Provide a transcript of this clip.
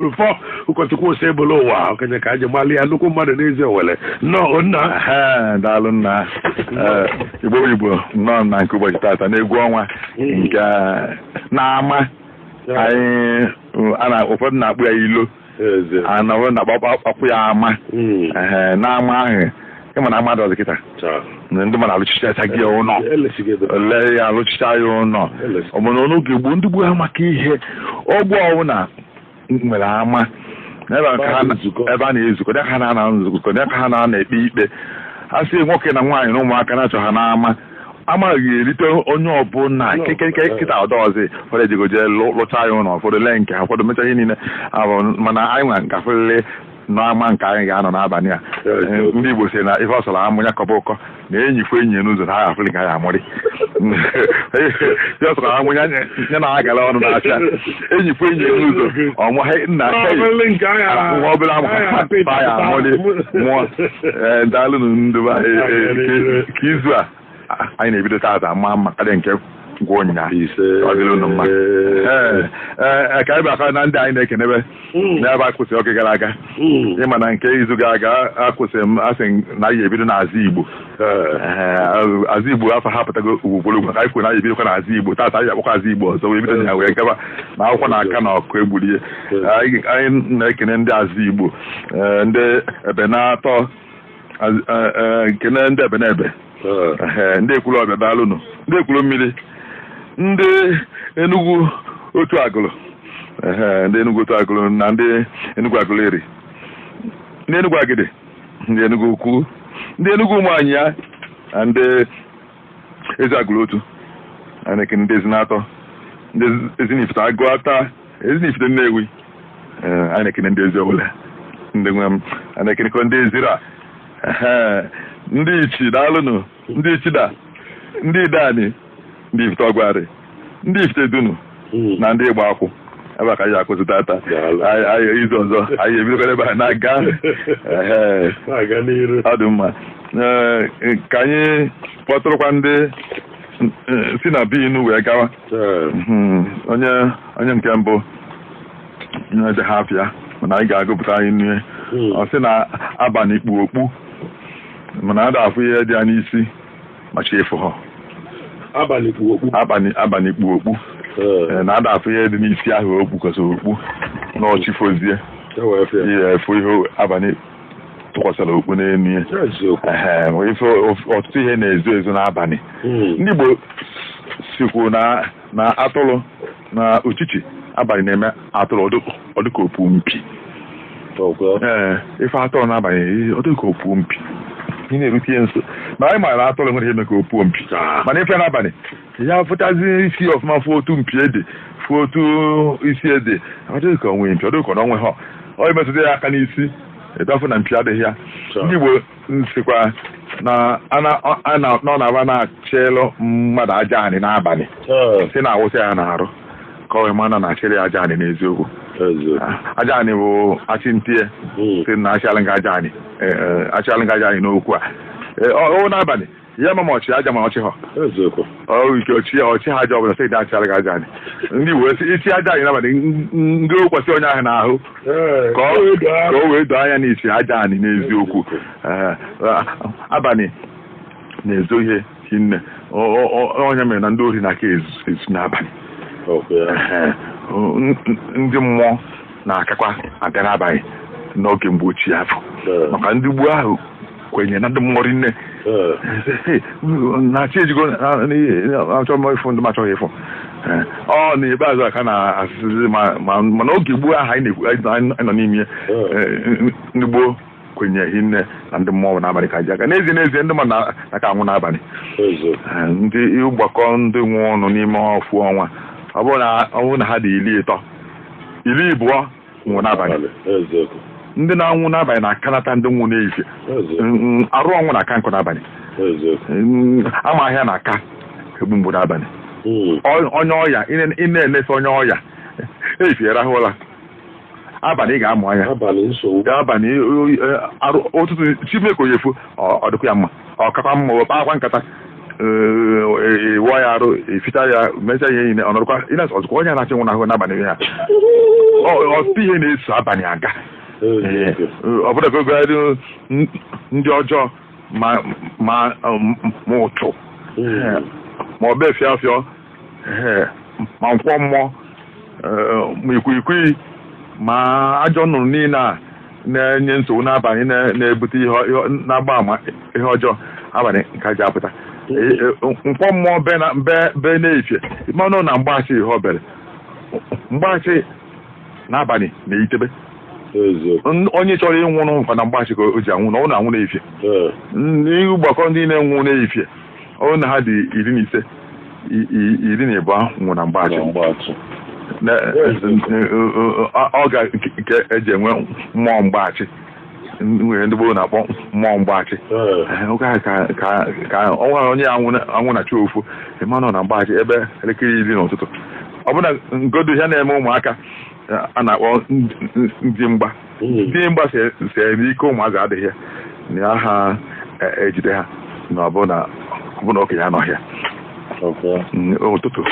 Rufo ụkọchukwu si bụrụ ụwa okenye ka aji gbalị ya nnukwu mmadụ n'ezi Owere nnọọ nna daalụ nna Igbo nnọọ na nke ụbọchị tata n'egwu ọnwa nke na-ama anyị ụfọdụ na-akpụ ya ilo anọrụ na-akpakpụ ya ama na-ama ahụ ịma na mmadụ ọzọ kịta ndị mmadụ alụchicha gị ụlọ ole ya alụchicha ya ụlọ ọbụna n'oge gboo ndị gboo ha maka ihe ọgbọ ọbụla nwere ama ebe a na-ezukọ dị ka ha na-nzukọ dị ka ha na-ekpe ikpe ha si nwoke na nwaanyị na ụmụaka na-achọ ha n'ama amaghị erite onye ọbụla kịta ọdọọzi ụfọdụ ejigoje lụcha ya ụlọ ụfọdụ lee nke ha ụfọdụ mecha ihe niile mana anyị nwa nke afụlele n'ama nke anyị ga-anọ n'abalị a ndị Igbo si na ife ọsọrọ amụ ya kọba ụkọ na enyikwa enyi n'ụzọ na agha afụli ka ya amụrị ọsọrọ amụ ya na agala ọnụ na-acha enyikwa enyi n'ụzọ ọmụghị nna nwa obere amụ ya amụrị mụọ daalụ ndị ka izu a anyị na-ebido taata ma maka nke ngwa ụnyaahụ ka anyị aka na ndị anyị na-ekenebe n'ebe akwụsị oge gara aga ịma na nke izu gara aga akwụsị m asị na anyị ebido n'azụ Igbo azụ Igbo afọ hapụtago ugwugwologwu ka anyị kwuru na anyị ebidokwa n'azụ Igbo taata anyị akpọkwa azụ Igbo ọzọ wee bido ya wee gaba na akwụkwọ na aka na ọkụ egburie anyị na-ekene ndị azụ Igbo ndị ebe na-atọ kene ndị ebe na ebe ndị ekwulu ọbịa daalụnụ ndị ekwulu mmiri ndị Enugu otu agụlụ ndị Enugu otu agụlụ na ndị Enugu agụlụ eri ndị Enugu agide ndị Enugu ukwu ndị Enugu ụmụanyị ya na ndị ezi agụlụ otu na-ekene ndị ezinatọ ndị ezinifite agụ ata ezinifite Nnewi anyị na-ekene ndị ezi Owere ndị nwe m na-ekenekọ ndị ezira ndị ichi daalụnụ ndị ichida ndị idani ndị ifite ọgwarị ndị ifite dunu na ndị ịgba akwụ ebe a ka anyị akụzi tata izu ọzọ anyị ebidokwa ebe a na-aga ọ dị mma ka anyị kpọtụrụkwa ndị si na binu wee gawa onye nke mbụ dị ha afịa mana anyị ga-agụpụta anyị nne ọ sị na abalị kpu okpu mana a da-afụ ihe dị ya n'isi machi efu ha abalị kpu okpu na ada afụ ihe dị n'isi ahụ okpu kwesịrị okpu na ọchịfozie efu ihe abalị tụkwasịrị okpu n'elu ya ọtụtụ ihe na-ezo ezo n'abalị ndị Igbo sikwu na atụrụ na uchichi abalị na-eme atụrụ ọdịka opu mpi ife atụrụ n'abalị ọdịka opu mpi ị na-erute ihe nso na anyị maara atụrụ nwere ihe meka opuo mpi mana ife n'abalị ya fụtazi isi ọfụma fụ otu mpi ede fụ otu isi ede ọdịka onwe mpi ọdịka n'onwe ha ọ imetụta ya aka n'isi edafụ na mpi adịghị ya ndị Igbo nsikwa na ọ na-aba na-achịlụ mmadụ aja anị n'abalị si na awụsa ya na-arụ ka ọ mana na-achịrị aja anị n'eziokwu aja anị bụ achị ntie si na achịalụ aja anị n'okwu a ọ n'abalị ya ma ọchị aja ma ọchị ha ike ọchị ha aja ọbụla sị dị achịalụ aja anị ndị wee isi aja anị n'abalị ndị okwesị onye ahụ n'ahụ ka o wee doo anya n'isi aja anị n'eziokwu abalị na-ezo ihe hinne onye mere na ndị ori na-aka ezu n'abalị ndị mmụọ na-akakwa abịa n'abalị n'oge mgbe ochie afọ maka ndị gboo ahụ kwenye na ndị mmụọ rinne na-achị ejigo achọ m ịfụ ndị machọghị ịfụ ọ n'ikpeazụ aka na-asịsịzi mana oge gboo ahụ anyị nọ n'ime ndị gboo kwenye hinne na ndị mmụọ n'abalị ka ji aka n'ezie ndị mmadụ na-aka anwụ n'abalị ndị ịgbakọ ndị nwụọ ọnụ n'ime ọfụ ọnwa ọ bụrụ na ha dị 12 nwụ n'abalị ndị na-anwụ n'abalị na-akanata ndị nwụ n'ehihie arụ ọnwụ na-aka nkụ n'abalị ama ahịa na-aka egbu mgbu n'abalị onye ọya ị na-elefe onye ọya ehihie rahụla abalị ị ga-amụ anya abalị ụtụtụ chimekoyefu ọ dịkwa ya mma ọ kakwa mma wekpa akwa nkata ịwọ ya arụ eficha ya mecha ihe niile ọnọdụkwa ịna ọzụkwa onye na-achị nwụ n'ahụ n'abalị ha ọtụtụ ihe na-eso abalị aga ọbụla ka oge ndị ọjọọ ma ụtụ ma ọ bụ efie afịọ ma nkwọ mmụọ ma ikwikwii ma ajọ nnụnụ niile a na-enye nsogbu n'abalị na-ebute ihe na-agba ama ihe ọjọọ abalị nke ji apụta nkwọ mmụọ be na-efie mmanụ na mgbaghachi ihe obere mgbaghachi n'abalị na-eyitebe onye chọrọ ịnwụrụ nkwa na mgbaghachi ka o ji anwụ na ọ na-anwụ na-efie n'ihu gbakọ ndị na-enwụ na-efie ọnwụ na ha dị 15 12 nwụ na mgbaghachi ọ ga nke eji enwe mmụọ mgbaghachi nwere ndị gboo na-akpọ mmụọ mgbaghachi ka ọnwa onye anwụ na chi ofu ịmanụ na mgbaghachi ebe elekere 10 n'ụtụtụ ọbụna ngodo ya na-eme ụmụaka a na-akpọ ndị mgba si eme ike ụmụazị adịghị na ha ejide ha na ọbụna okenye anọghị ya ụtụtụ